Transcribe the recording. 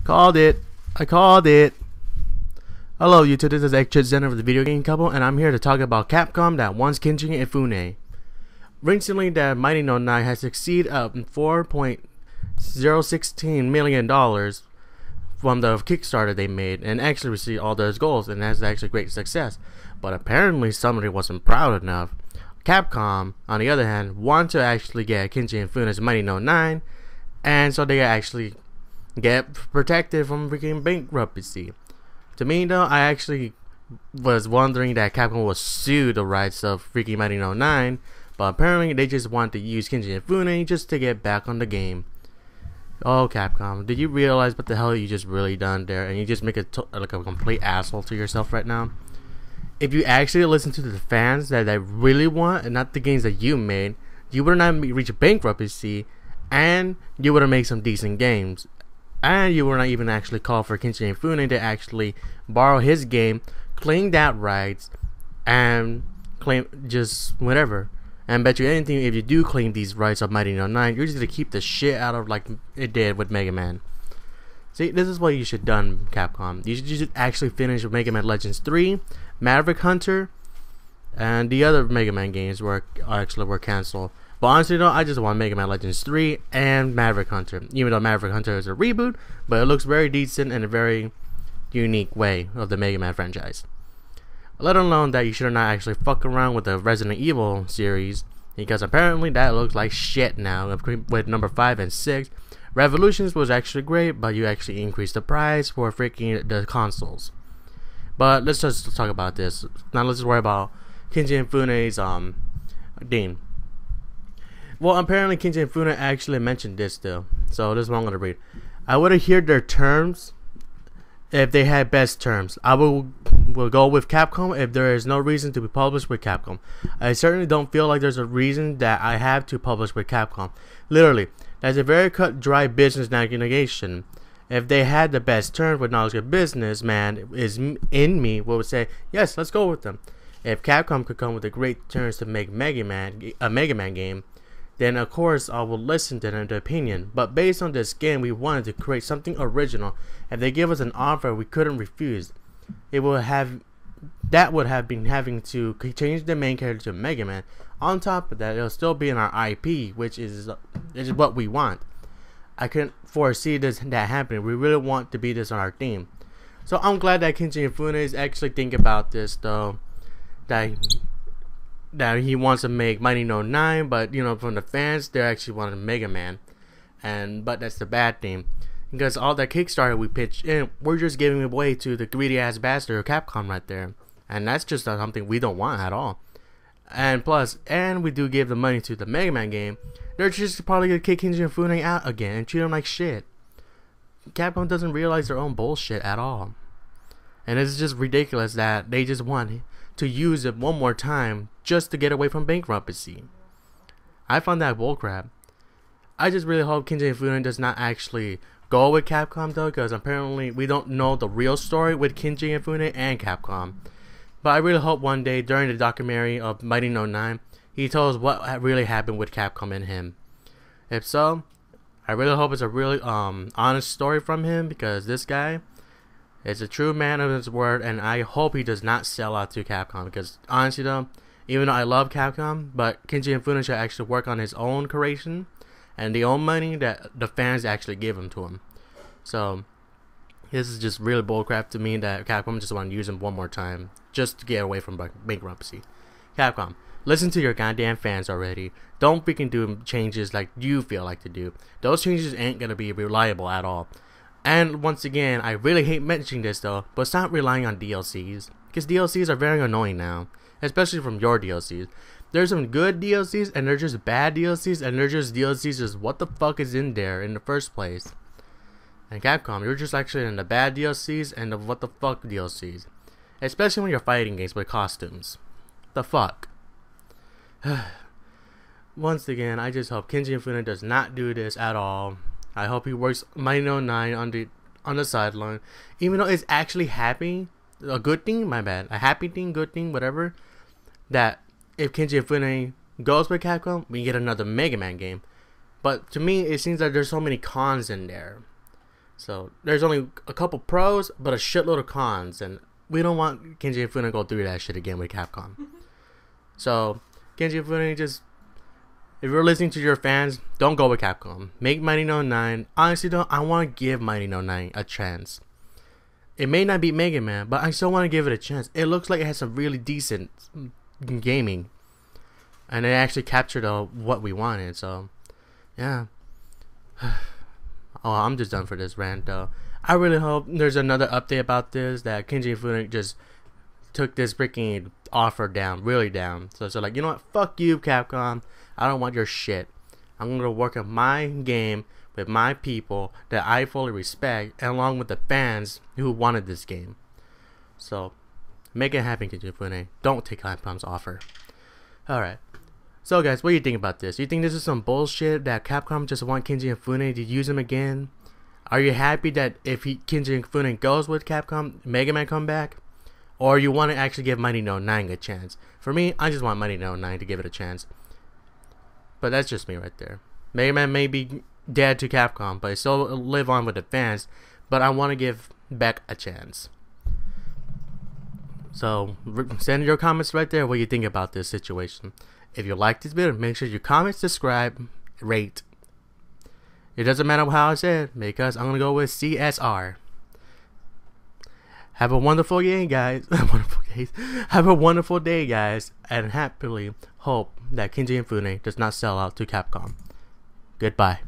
Called it. I called it. Hello YouTube, this is Center of the Video Game Couple, and I'm here to talk about Capcom that wants Keiji Inafune. Recently, that Mighty No 9 has succeeded $4.016 million from the Kickstarter they made and actually received all those goals, and that's actually great success. But apparently somebody wasn't proud enough. Capcom, on the other hand, want to actually get Keiji Inafune's Mighty No 9, and so they actually get protected from freaking bankruptcy. To me though, I actually was wondering that Capcom would sue the rights of freaking Mighty No 9, but apparently they just want to use Keiji Inafune just to get back on the game. Oh Capcom, did you realize what the hell you just really done there, and you just make like a complete asshole to yourself right now? If you actually listen to the fans that they really want and not the games that you made, you would not reach bankruptcy, and you would have made some decent games. And you were not even actually call for Keiji Inafune to actually borrow his game, claim that rights, and claim just whatever. And bet you anything, if you do claim these rights of Mighty No 9, you're just gonna keep the shit out of like it did with Megaman. See, this is what you should done, Capcom. You should actually finish with Mega Man Legends 3, Maverick Hunter, and the other Mega Man games were canceled. But honestly though, I just want Mega Man Legends 3 and Maverick Hunter. Even though Maverick Hunter is a reboot, but it looks very decent in a very unique way of the Mega Man franchise. Let alone that you should not actually fuck around with the Resident Evil series, because apparently that looks like shit now with number 5 and 6. Revolutions was actually great, but you actually increased the price for freaking the consoles. But let's just talk about this. Now let's just worry about Keiji Inafune's theme. Well, apparently Keiji Inafune actually mentioned this though, so this is what I'm gonna read. I would have heard their terms if they had best terms. I will go with Capcom if there is no reason to be published with Capcom. I certainly don't feel like there's a reason that I have to publish with Capcom. Literally, that's a very cut dry business negotiation. If they had the best terms with knowledge of business, man, is in me would say yes, let's go with them. If Capcom could come with the great terms to make a Mega Man game, then of course I will listen to their opinion. But based on this game, we wanted to create something original. If they give us an offer we couldn't refuse, it would have been having to change the main character to Mega Man. On top of that, it'll still be in our IP, which is what we want. I couldn't foresee that happening. We really want to be this on our theme. So I'm glad that Keiji Inafune is actually thinking about this though. That he wants to make Mighty No 9, but you know, from the fans, they actually wanted Mega Man, but that's the bad thing, because all that Kickstarter we pitched in, we're just giving away to the greedy ass bastard of Capcom right there, and that's just something we don't want at all. And plus, we do give the money to the Mega Man game, they're just probably gonna kick Keiji Inafune out again and treat him like shit. Capcom doesn't realize their own bullshit at all, and it's just ridiculous that they just want to use it one more time just to get away from bankruptcy. I found that bullcrap. I just really hope Keiji Inafune does not actually go with Capcom though, because apparently we don't know the real story with Keiji Inafune and Capcom. But I really hope one day during the documentary of Mighty No 9, he tells us what really happened with Capcom and him. If so, I really hope it's a really honest story from him, because this guy is a true man of his word, and I hope he does not sell out to Capcom, because honestly though, even though I love Capcom, but Keiji Inafune should actually work on his own creation and the own money that the fans actually give him to him. So this is just really bullcrap to me that Capcom just want to use him one more time just to get away from bankruptcy. Capcom, listen to your goddamn fans already. Don't freaking do changes like you feel like to do. Those changes ain't gonna be reliable at all. And once again, I really hate mentioning this though, but stop relying on DLCs, because DLCs are very annoying now, especially from your DLCs. There's some good DLCs, and they're just bad DLCs, and they're just DLCs just what the fuck is in there in the first place. And Capcom, you're just actually in the bad DLCs and the what the fuck DLCs, especially when you're fighting games with costumes. The fuck. Once again, I just hope Keiji Inafune does not do this at all. I hope he works Mighty No 9 on the sideline, even though it's actually happy, a good thing, my bad, a happy thing, good thing, whatever. That if Keiji Inafune goes with Capcom, we get another Mega Man game. But to me, it seems like there's so many cons in there. So there's only a couple pros, but a shitload of cons, and we don't want Keiji Inafune to go through that shit again with Capcom. So Keiji Inafune, just if you're listening to your fans, don't go with Capcom. Make Mighty No. 9. Honestly, though, I want to give Mighty No. 9 a chance. It may not be Mega Man, but I still want to give it a chance. It looks like it has some really decent gaming, and it actually captured what we wanted. So, yeah. Oh, I'm just done for this rant, though. I really hope there's another update about this, that Keiji Inafune just took this freaking offer down, really down. So like, you know what? Fuck you, Capcom. I don't want your shit. I'm gonna work on my game with my people that I fully respect, and along with the fans who wanted this game. So make it happen, Keiji Inafune. Don't take Capcom's offer. Alright. So guys, what do you think about this? Do you think this is some bullshit that Capcom just want Keiji Inafune to use him again? Are you happy that if Keiji Inafune goes with Capcom, Mega Man come back? Or you want to actually give Mighty No. 9 a chance? For me, I just want Mighty No. 9 to give it a chance. But that's just me right there. Mega Man may be dead to Capcom, but it still live on with the fans. But I want to give back a chance. So send your comments right there what you think about this situation. If you like this video, make sure you comment, subscribe, rate. It doesn't matter how I say it, because I'm going to go with CSR. Have a wonderful day, guys. Have a wonderful day, guys. And happily hope that Keiji Inafune does not sell out to Capcom. Goodbye.